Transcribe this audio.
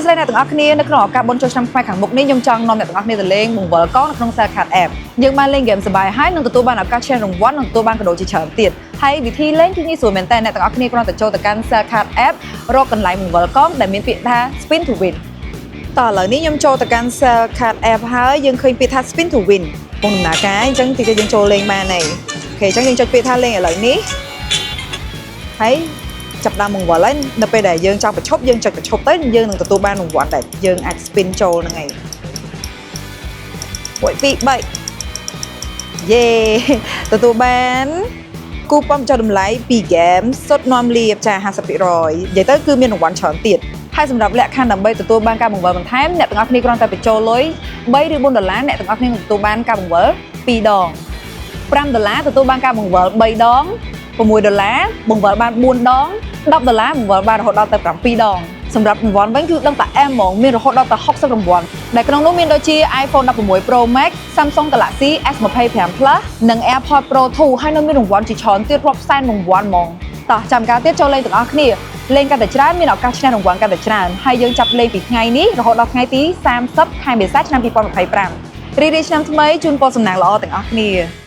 ស្ដីអ្នកទាំងអស់គ្នានៅក្នុងឱកាសបុណ្យចូលឆ្នាំខ្មែរខាងមុខនេះខ្ញុំចង់នាំអ្នកទាំងអស់គ្នាទៅលេងបង្វិលកងនៅក្នុង Cellcard App យើងបានលេងហ្គេមសប្បាយហើយនឹងទទួលបានឱកាសឈ្នះរង្វាន់និងទទួលបានកាដូជាច្រើនទៀតហើយវិធីលេងគឺងាយស្រួលមែនតើអ្នកទាំងអស់គ្នាគ្រាន់តែចូលទៅកាន់ Cellcard App រកកន្លែងបង្វិលកងដែលមានពាក្យថា Spin to Win តោះឥឡូវនេះខ្ញុំចូលទៅកាន់ Cellcard App ហើយយើងឃើញពាក្យថា Spin to Win ពងដំណើរការអញ្ចឹងទីយើងចូលលេងបានហើយអូខេអញ្ចឹងយើងចុចពាក្យថាលេងឥឡូវនេះហើយចាប់ដើមបង្វិលហើយនៅពេលដែលយើងចង់បញ្ឈប់យើងចុចបញ្ឈប់ទៅយើងនឹងទទួលបានរង្វាន់ដែលយើងអាច spin ចូលហ្នឹងហើយ1 2 3យេទទួលបានគូប៉ុមចុះតម្លៃ2ហ្គេមសុទ្ធនាំលាបចា 50% និយាយទៅគឺមានរង្វាន់ច្រើនទៀតហើយសម្រាប់លក្ខខណ្ឌដើម្បីទទួលបានការបង្វិលបន្ថែមអ្នកទាំងអស់គ្នាគ្រាន់តែបញ្ចូលលុយ$3 ឬ$4អ្នកទាំងអស់គ្នានឹងទទួលបានការបង្វិល2ដង$5ទទួលបានការបង្វិល3ដង$6បង្វិលបាន4ដង$10បង្វិលបានរហូតដល់ទៅ7ដងសម្រាប់រង្វាន់វិញគឺដឹងតែអែមហ្មងមានរហូតដល់ទៅ60រង្វាន់ដែលក្នុងនោះមានដូចជា iPhone 16 Pro Max Samsung Galaxy S25 Plus និង AirPods Pro 2ហើយនៅមានរង្វាន់ជាច្រើនទៀតរាប់សែនរង្វាន់ហ្មងតោះចាំការទៀតចូលលេងទាំងអស់គ្នាលេងកាន់តែច្រើនមានឱកាសឈ្នះរង្វាន់កាន់តែច្រើនហើយយើងចាប់លេងពីថ្ងៃនេះរហូតដល់ថ្ងៃទី30ខែមេសាឆ្នាំ2025រីករាយឆ្នាំថ្មីជូនពរសំណាងល្អទាំងអស់គ្នា